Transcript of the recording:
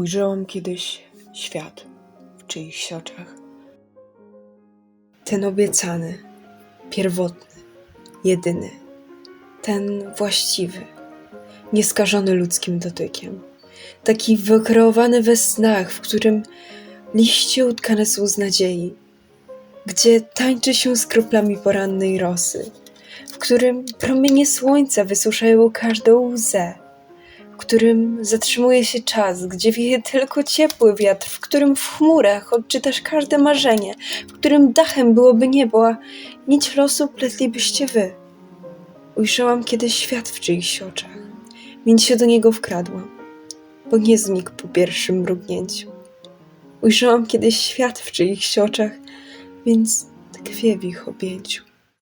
Ujrzałam kiedyś świat w czyichś oczach. Ten obiecany, pierwotny, jedyny, ten właściwy, nieskażony ludzkim dotykiem. Taki wykreowany we snach, w którym liście utkane są z nadziei, gdzie tańczy się z kroplami porannej rosy, w którym promienie słońca wysuszają każdą łzę, w którym zatrzymuje się czas, gdzie wieje tylko ciepły wiatr, w którym w chmurach odczytasz każde marzenie, w którym dachem byłoby niebo, a nić losu pletlibyście wy. Ujrzałam kiedyś świat w czyichś oczach, więc się do niego wkradłam, bo nie znikł po pierwszym mrugnięciu. Ujrzałam kiedyś świat w czyichś oczach, więc tkwię w ich objęciu.